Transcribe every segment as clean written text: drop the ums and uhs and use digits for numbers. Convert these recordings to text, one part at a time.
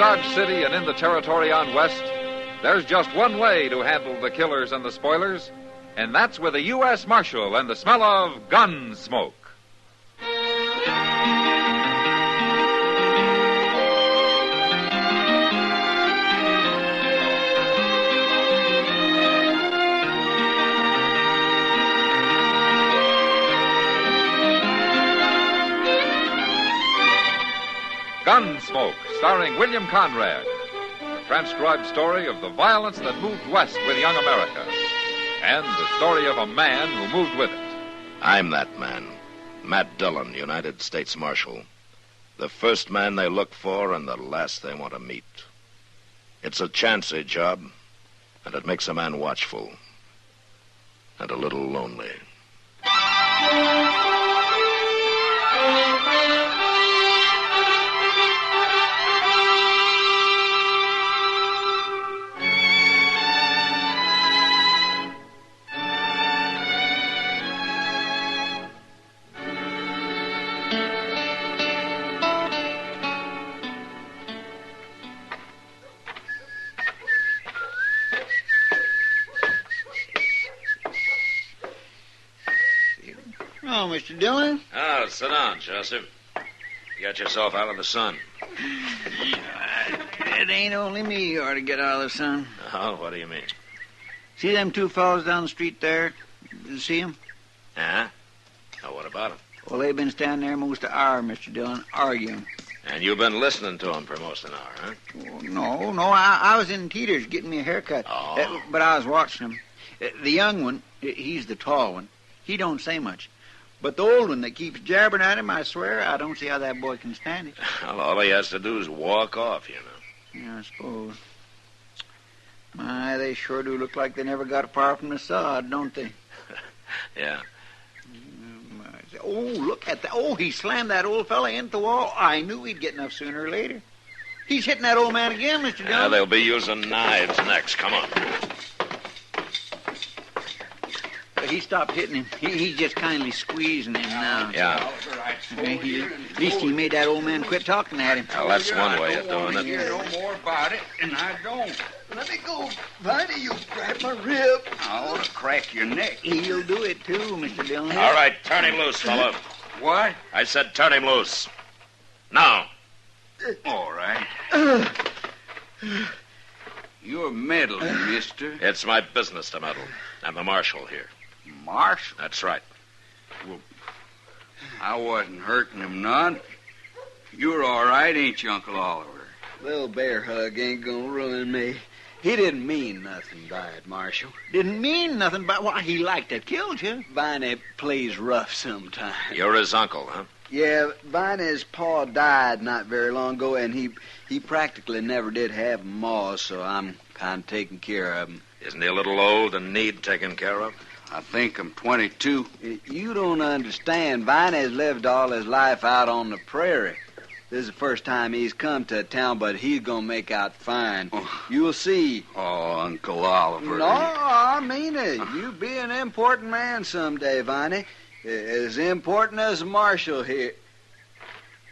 Dodge City and in the territory on west, there's just one way to handle the killers and the spoilers, and that's with a U.S. Marshal and the smell of Gunsmoke. Gunsmoke, starring William Conrad. A transcribed story of the violence that moved west with young America. And the story of a man who moved with it. I'm that man. Matt Dillon, United States Marshal. The first man they look for and the last they want to meet. It's a chancy job, and it makes a man watchful. And a little lonely. Oh, Mr. Dillon? Oh, sit down, Chester. You got yourself out of the sun. It ain't only me you ought to get out of the sun. Oh, what do you mean? See them two fellows down the street there? You see them? Yeah? Oh, what about them? Well, they've been standing there most an hour, Mr. Dillon, arguing. And you've been listening to them for most an hour, huh? Oh, no, I was in Teeter's getting me a haircut. Oh. But I was watching them. The young one, he's the tall one, he don't say much. But the old one that keeps jabbering at him, I swear, I don't see how that boy can stand it. Well, all he has to do is walk off, you know. Yeah, I suppose. My, they sure do look like they never got apart from the sod, don't they? Yeah. Oh, look at that. Oh, he slammed that old fella into the wall. I knew he'd get enough sooner or later. He's hitting that old man again, Mr. Dillon. Yeah, they'll be using knives next. Come on. He stopped hitting him. He's just kindly squeezing him now. Yeah. At least he made that old man quit talking at him. Well, that's one way of doing it. Hear no more about it, and I don't. Let me go, Viney. You grab my rib. I ought to crack your neck. He'll do it, too, Mr. Dillon. All right, turn him loose, fella. What? I said turn him loose. Now. All right. You're meddling, mister. It's my business to meddle. I'm the marshal here. Marshal? That's right. Well, I wasn't hurting him none. You're all right, ain't you, Uncle Oliver? Little bear hug ain't gonna ruin me. He didn't mean nothing by it, Marshal. Didn't mean nothing, but why, he liked to killed you. Viney plays rough sometimes. You're his uncle, huh? Yeah, Viney's pa died not very long ago, and he practically never did have a ma, so I'm kind of taking care of him. Isn't he a little old and need taken care of? I think I'm 22. You don't understand. Viney's lived all his life out on the prairie. This is the first time he's come to a town, but he's gonna make out fine. You'll see. Oh, Uncle Oliver. No, I mean it. You be an important man someday, Viney. As important as Marshal here.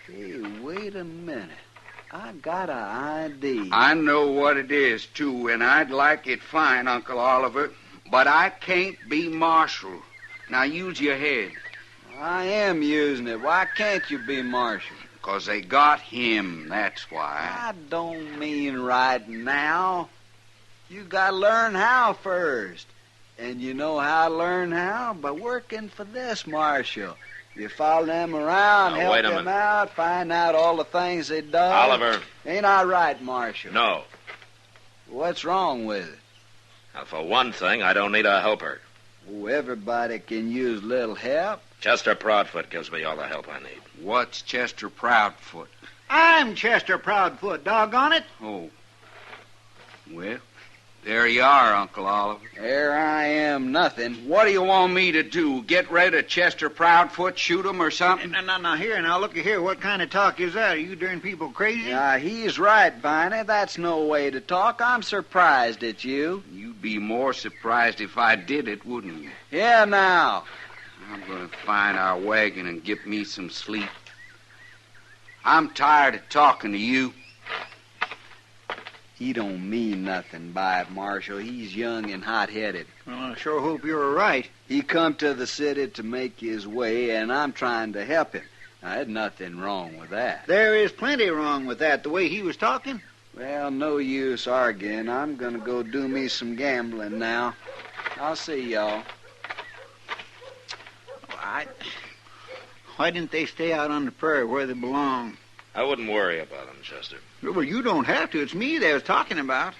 Hey, wait a minute. I got an ID. I know what it is, too, and I'd like it fine, Uncle Oliver. But I can't be Marshal. Now use your head. I am using it. Why can't you be Marshal? 'Cause they got him, that's why. I don't mean right now. You got to learn how first. And you know how to learn how? By working for this Marshal. You follow them around, Now, help wait a them minute. out, find out all the things they done. Oliver. Ain't I right, Marshal? No. What's wrong with it? Now, for one thing, I don't need a helper. Oh, everybody can use a little help. Chester Proudfoot gives me all the help I need. What's Chester Proudfoot? I'm Chester Proudfoot, doggone it. Oh. Well, there you are, Uncle Oliver. There I am, nothing. What do you want me to do? Get rid of Chester Proudfoot, shoot him or something? Now, look here. What kind of talk is that? Are you darn people crazy? He's right, Viney. That's no way to talk. I'm surprised at you. You'd be more surprised if I did it, wouldn't you? Yeah, now. I'm going to find our wagon and get me some sleep. I'm tired of talking to you. He don't mean nothing by it, Marshal. He's young and hot-headed. Well, I sure hope you're right. He come to the city to make his way, and I'm trying to help him. Now, there's nothing wrong with that. There is plenty wrong with that, the way he was talking. Well, no use arguing. I'm going to go do me some gambling now. I'll see y'all. Why didn't they stay out on the prairie where they belong? I wouldn't worry about him, Chester. Well, you don't have to. It's me they was talking about.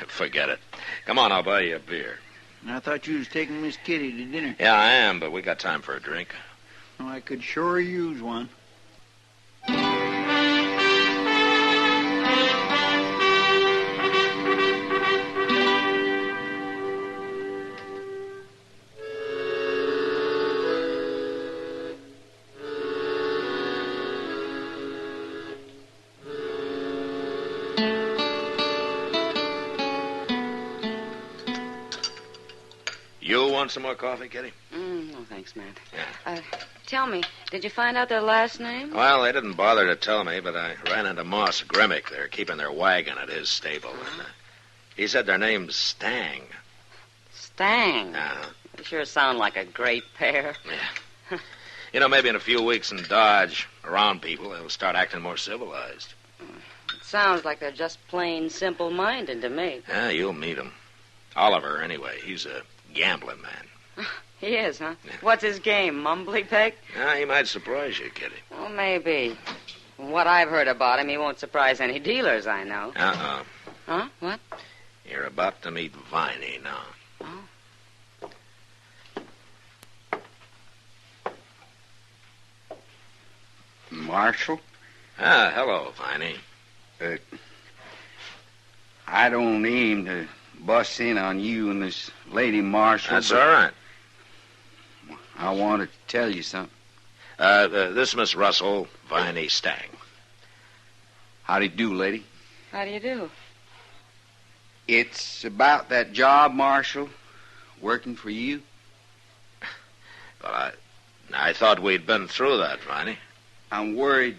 Forget it. Come on, I'll buy you a beer. I thought you was taking Miss Kitty to dinner. Yeah, I am, but we got time for a drink. Oh, I could sure use one. You want some more coffee, Kitty? No, thanks, Matt. Yeah. Tell me, did you find out their last name? Well, they didn't bother to tell me, but I ran into Moss Grimmick. They're keeping their wagon at his stable. And, he said their name's Stang. Stang. Uh-huh. They sure sound like a great pair. Yeah. You know, maybe in a few weeks in Dodge, around people, they'll start acting more civilized. It sounds like they're just plain simple-minded to me. Yeah, you'll meet him. Oliver, anyway, he's a gambling man. He is, huh? Yeah. What's his game, mumbly peg? Yeah, he might surprise you, Kitty. Well, maybe. From what I've heard about him, he won't surprise any dealers I know. Uh-uh. Huh? What? You're about to meet Viney now. Oh. Marshal? Ah, hello, Viney. I don't aim to bust in on you and this lady Marshal. That's all right. I wanted to tell you something. This Miss Russell, Viney Stang. How do you do, lady? How do you do? It's about that job, Marshal, working for you. Well, I thought we'd been through that, Viney. I'm worried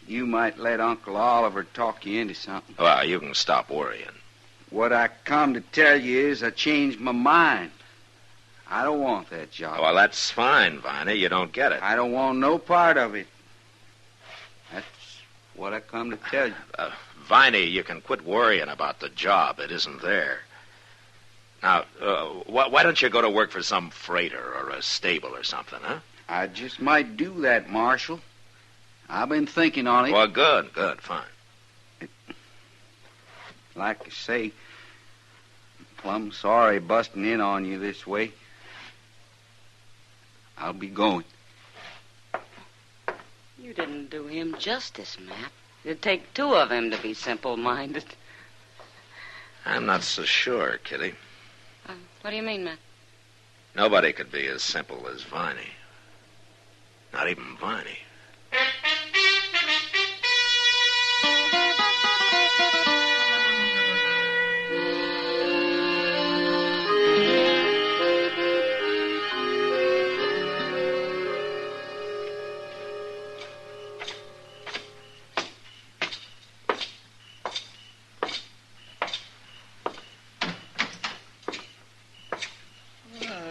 you might let Uncle Oliver talk you into something. Well, you can stop worrying. What I come to tell you is I changed my mind. I don't want that job. Well, that's fine, Viney. You don't get it. I don't want no part of it. That's what I come to tell you. Viney, you can quit worrying about the job. It isn't there. Now, why don't you go to work for some freighter or a stable or something, huh? I just might do that, Marshal. I've been thinking on it. Well, good, fine. Like I say, I'm plumb sorry busting in on you this way. I'll be going. You didn't do him justice, Matt. It'd take two of him to be simple-minded. I'm not so sure, Kitty. What do you mean, Matt? Nobody could be as simple as Viney. Not even Viney.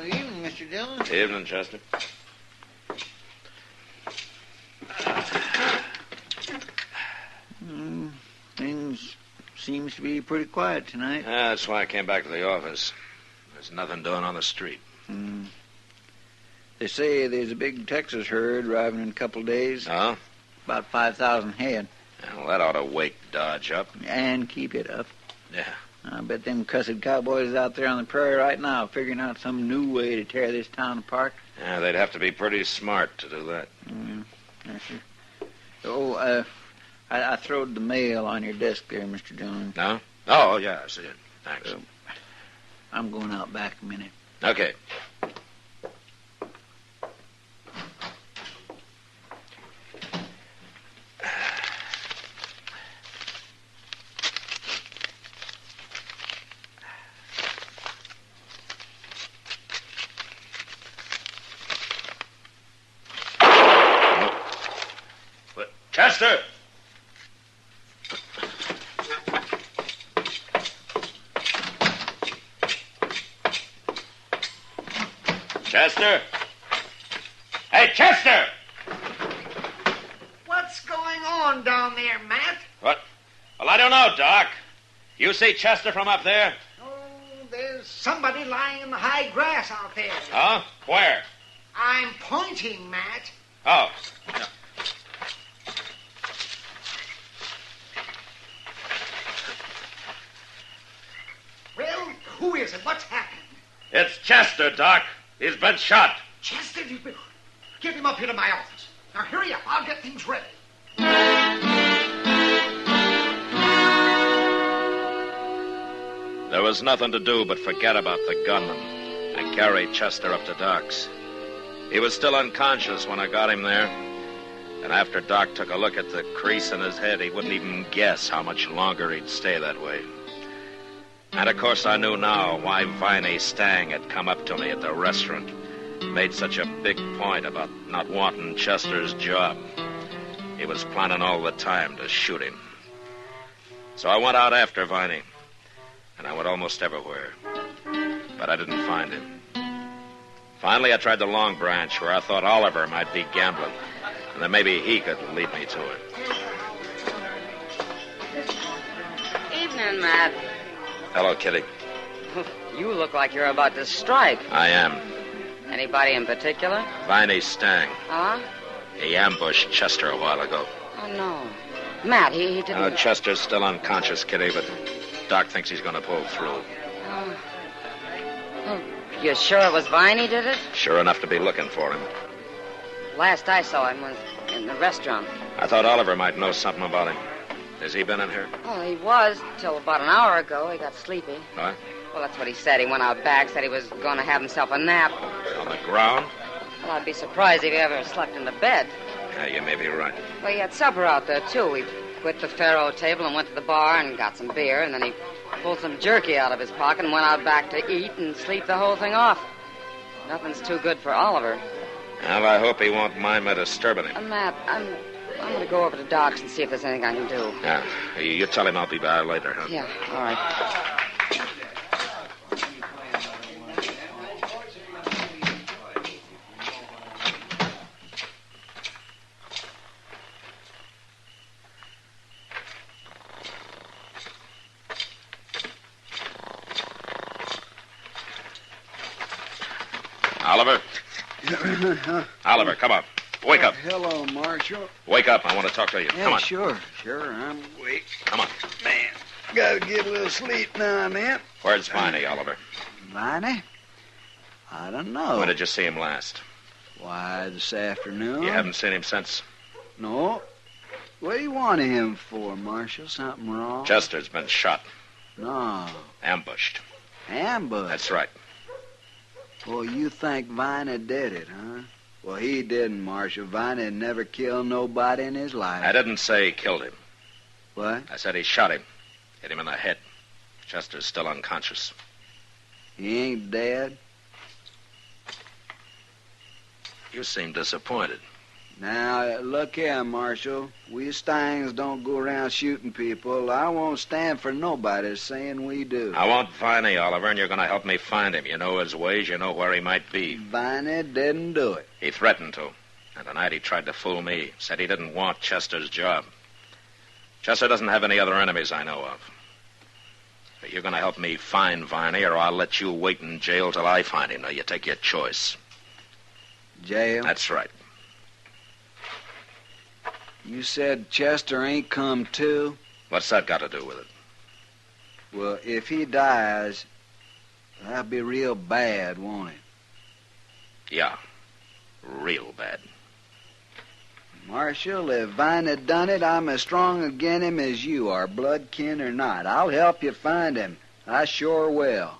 Evening, Mr. Dillon. Evening, Chester. Things seems to be pretty quiet tonight. That's why I came back to the office. There's nothing doing on the street. They say there's a big Texas herd arriving in a couple of days. Oh? About 5,000 head. Well, that ought to wake Dodge up. And keep it up. Yeah. I bet them cussed cowboys out there on the prairie right now figuring out some new way to tear this town apart. Yeah, they'd have to be pretty smart to do that. Yes, sir. Oh, I throwed the mail on your desk there, Mr. Dillon. No? Oh, yeah, I see it. Thanks. I'm going out back a minute. Okay. Chester! Chester? Hey, Chester! What's going on down there, Matt? What? Well, I don't know, Doc. You see Chester from up there? Oh, there's somebody lying in the high grass out there. Huh? Where? I'm pointing, Matt. Oh. Well, who is it? What's happened? It's Chester, Doc. He's been shot. Chester, get him up here to my office. Now, hurry up. I'll get things ready. There was nothing to do but forget about the gunman and carry Chester up to Doc's. He was still unconscious when I got him there. And after Doc took a look at the crease in his head, he wouldn't even guess how much longer he'd stay that way. And of course I knew now why Viney Stang had come up to me at the restaurant. Made such a big point about not wanting Chester's job. He was planning all the time to shoot him. So I went out after Viney. And I went almost everywhere. But I didn't find him. Finally, I tried the Long Branch, where I thought Oliver might be gambling. And then maybe he could lead me to it. Evening, Matt. Hello, Kitty. You look like you're about to strike. I am. Anybody in particular? Viney Stang. Huh? He ambushed Chester a while ago. Oh, no. Matt, he didn't... Oh, Chester's still unconscious, Kitty, but Doc thinks he's going to pull through. Oh, you sure it was Viney did it? Sure enough to be looking for him. Last I saw him was in the restaurant. I thought Oliver might know something about him. Has he been in here? Oh, he was till about an hour ago. He got sleepy. What? Well, that's what he said. He went out back, said he was going to have himself a nap. On the ground? Well, I'd be surprised if he ever slept in the bed. Yeah, you may be right. Well, he had supper out there, too. We quit the faro table and went to the bar and got some beer, and then he pulled some jerky out of his pocket and went out back to eat and sleep the whole thing off. Nothing's too good for Oliver. Well, I hope he won't mind me disturbing him. Matt, I'm going to go over to Doc's and see if there's anything I can do. Yeah, you tell him I'll be by later, huh? Yeah, all right. Oliver? Oliver, come on. Wake up. Hello, Marshal. Wake up. I want to talk to you. Yeah, Come on. Sure, I'm awake. Come on. Man, gotta get a little sleep now and then. Where's Viney, Oliver? Viney? I don't know. When did you see him last? Why, this afternoon. You haven't seen him since? No. What do you want him for, Marshal? Something wrong? Chester's been shot. No. Ambushed. Ambush? That's right. Well, you think Viney did it, huh? Well, he didn't, Marshal. Viney never killed nobody in his life. I didn't say he killed him. What? I said he shot him. Hit him in the head. Chester's still unconscious. He ain't dead? You seem disappointed. Now, look here, Marshal. We Stangs don't go around shooting people. I won't stand for nobody saying we do. I want Viney, Oliver, and you're going to help me find him. You know his ways. You know where he might be. Viney didn't do it. He threatened to. And tonight he tried to fool me. Said he didn't want Chester's job. Chester doesn't have any other enemies I know of. But you're going to help me find Viney, or I'll let you wait in jail till I find him. Now, you take your choice. Jail? That's right. You said Chester ain't come to? What's that got to do with it? Well, if he dies, that'll be real bad, won't it? Yeah. Real bad. Marshal, if Viney done it, I'm as strong agin him as you are, blood kin or not. I'll help you find him. I sure will.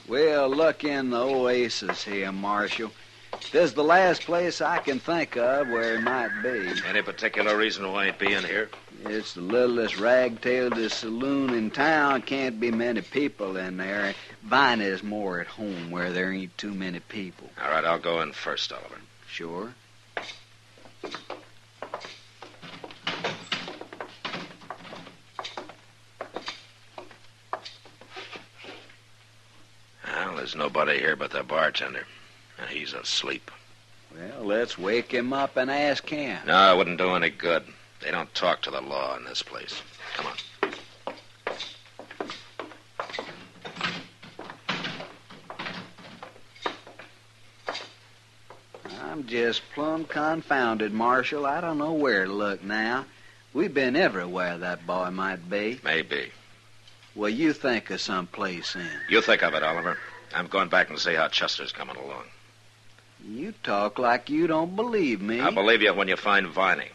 Well, look in the oasis here, Marshal. This is the last place I can think of where he might be. Any particular reason why he'd be in here? It's the littlest rag-tailed saloon in town. Can't be many people in there. Viney's more at home where there ain't too many people. All right, I'll go in first, Oliver. Sure. Well, there's nobody here but the bartender. And he's asleep. Well, let's wake him up and ask him. No, it wouldn't do any good. They don't talk to the law in this place. Come on. I'm just plumb confounded, Marshal. I don't know where to look now. We've been everywhere that boy might be. Maybe. Well, you think of some place in. You think of it, Oliver. I'm going back and see how Chester's coming along. You talk like you don't believe me. I'll believe you when you find Viney.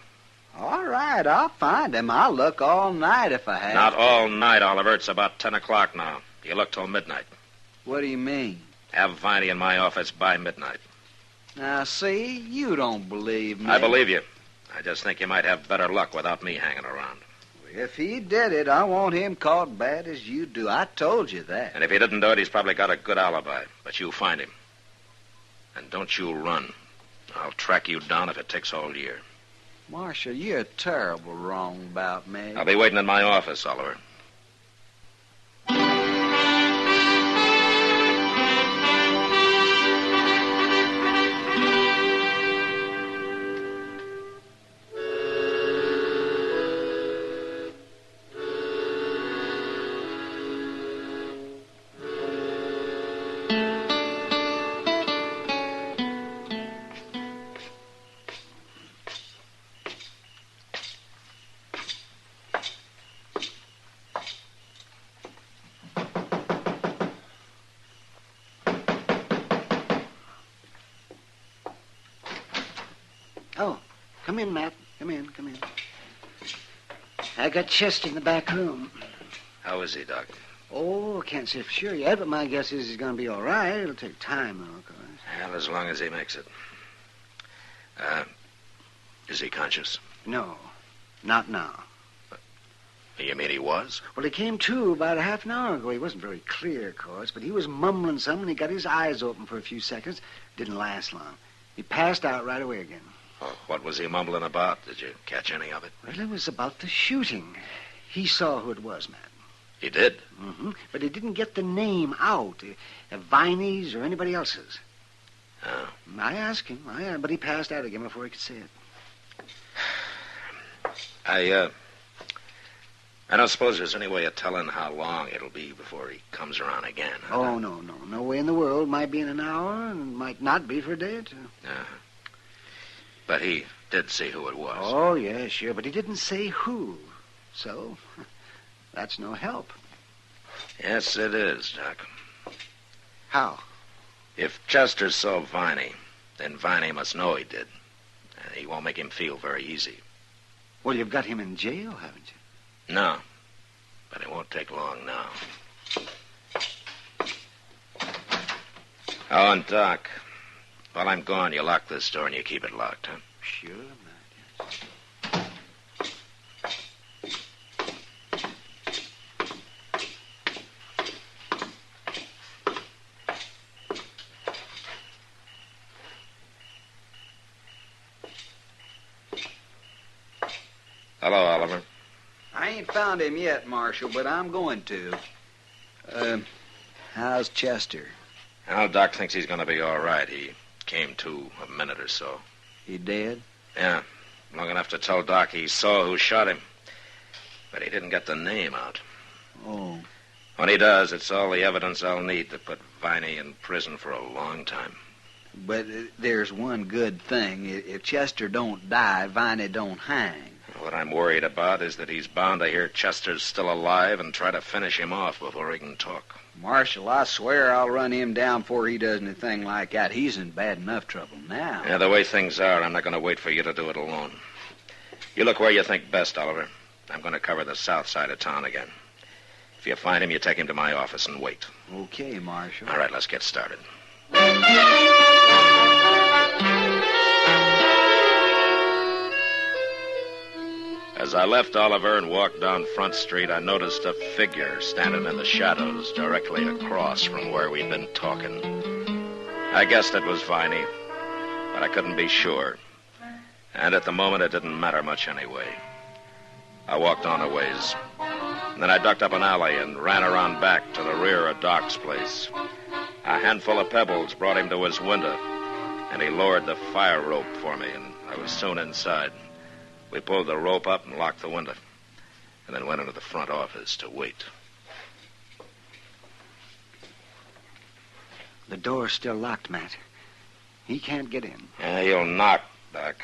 All right, I'll find him. I'll look all night if I have Not to. all night, Oliver. It's about 10 o'clock now. You look till midnight. What do you mean? Have Viney in my office by midnight. Now, see, you don't believe me. I believe you. I just think you might have better luck without me hanging around. If he did it, I want him caught bad as you do. I told you that. And if he didn't do it, he's probably got a good alibi. But you find him. And don't you run. I'll track you down if it takes all year. Marshal, you're terrible wrong about me. I'll be waiting in my office, Oliver. Oh, come in, Matt. Come in. I got Chester in the back room. How is he, Doc? Oh, can't say for sure yet, but my guess is he's going to be all right. It'll take time, though, of course. Well, as long as he makes it. Is he conscious? No, not now. You mean he was? Well, he came to about a half an hour ago. He wasn't very clear, of course, but he was mumbling something. He got his eyes open for a few seconds. Didn't last long. He passed out right away again. Oh, what was he mumbling about? Did you catch any of it? Well, it was about the shooting. He saw who it was, Matt. He did? Mm-hmm. But he didn't get the name out. Viney's or anybody else's. Oh. I asked him, but he passed out again before he could say it. I don't suppose there's any way of telling how long it'll be before he comes around again. Huh? Oh, no. No way in the world. Might be in an hour and might not be for a day or two. But he did see who it was. Oh, yeah, sure. But he didn't say who. So, that's no help. Yes, it is, Doc. How? If Chester saw Viney, then Viney must know he did. And he won't make him feel very easy. Well, you've got him in jail, haven't you? No. But it won't take long now. Oh, and Doc, while I'm gone, you lock this door and you keep it locked, huh? Sure, Matt. Hello, Oliver. I ain't found him yet, Marshal, but I'm going to. How's Chester? Well, Doc thinks he's going to be all right. He came to a minute or so. He dead? Yeah, long enough to tell Doc he saw who shot him. But he didn't get the name out. Oh. When he does, it's all the evidence I'll need to put Viney in prison for a long time. But there's one good thing. If Chester don't die, Viney don't hang. What I'm worried about is that he's bound to hear Chester's still alive and try to finish him off before he can talk. Marshal, I swear I'll run him down before he does anything like that. He's in bad enough trouble now. Yeah, the way things are, I'm not going to wait for you to do it alone. You look where you think best, Oliver. I'm going to cover the south side of town again. If you find him, you take him to my office and wait. Okay, Marshal. All right, let's get started. As I left Oliver and walked down Front Street, I noticed a figure standing in the shadows directly across from where we'd been talking. I guessed it was Viney, but I couldn't be sure. And at the moment, it didn't matter much anyway. I walked on a ways. And then I ducked up an alley and ran around back to the rear of Doc's place. A handful of pebbles brought him to his window, and he lowered the fire rope for me, and I was soon inside. We pulled the rope up and locked the window, and then went into the front office to wait. The door's still locked, Matt. He can't get in. Yeah, he'll knock, Doc.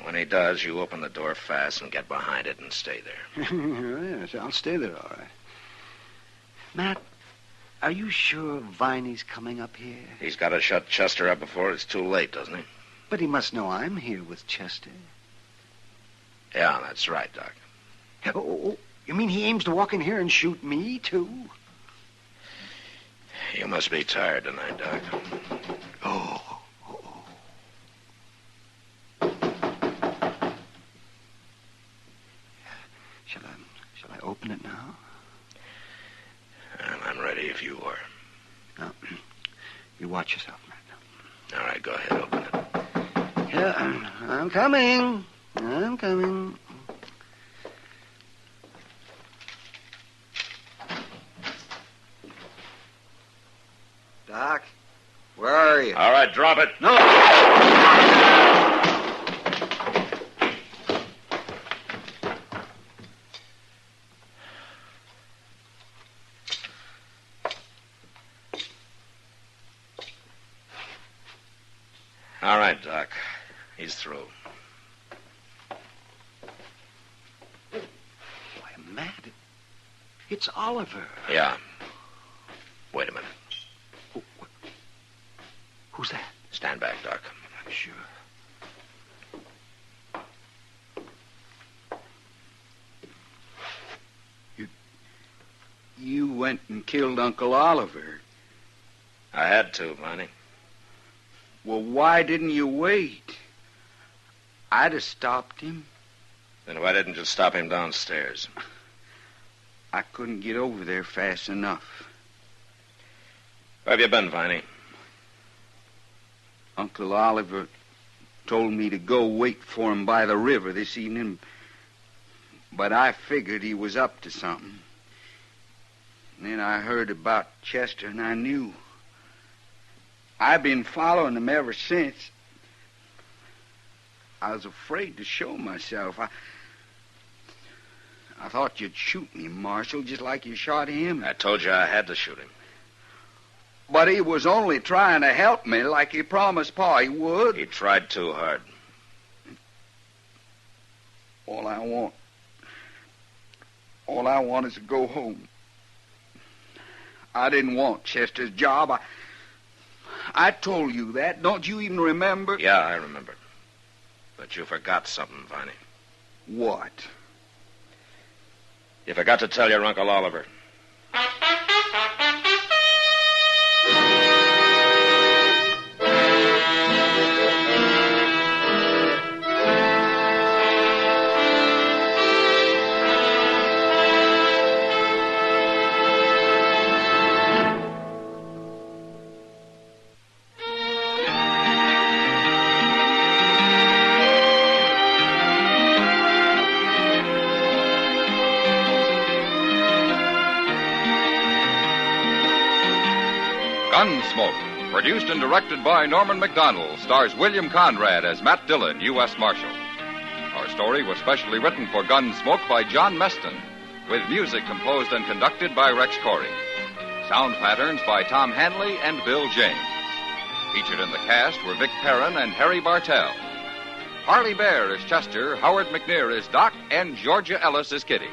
When he does, you open the door fast and get behind it and stay there. Yes, I'll stay there, all right. Matt, are you sure Viney's coming up here? He's got to shut Chester up before it's too late, doesn't he? But he must know I'm here with Chester. Yeah, that's right, Doc. Oh, you mean he aims to walk in here and shoot me, too? You must be tired tonight, Doc. Oh. Shall I open it now? Well, I'm ready if you are. No. You watch yourself, Matt. All right, go ahead, open it. Yeah, I'm coming. I'm coming. Doc, where are you? All right, drop it. No! All right, Doc. He's through. Why, Matt, it's Oliver. Yeah. Wait a minute. Who's that? Stand back, Doc. Sure. You went and killed Uncle Oliver. I had to, Viney. Well, why didn't you wait? I'd have stopped him. Then why didn't you stop him downstairs? I couldn't get over there fast enough. Where have you been, Viney? Uncle Oliver told me to go wait for him by the river this evening, but I figured he was up to something. Then I heard about Chester, and I knew. I've been following him ever since. I was afraid to show myself. I thought you'd shoot me, Marshal, just like you shot him. I told you I had to shoot him. But he was only trying to help me like he promised Pa he would. He tried too hard. All I want is to go home. I didn't want Chester's job. I told you that. Don't you even remember? Yeah, I remember. But you forgot something, Viney. What? You forgot to tell your Uncle Oliver. Gunsmoke, produced and directed by Norman McDonald, stars William Conrad as Matt Dillon, U.S. Marshal. Our story was specially written for Gunsmoke by John Meston, with music composed and conducted by Rex Corey. Sound patterns by Tom Hanley and Bill James. Featured in the cast were Vic Perrin and Harry Bartell. Harley Bear is Chester, Howard McNear is Doc, and Georgia Ellis is Kitty.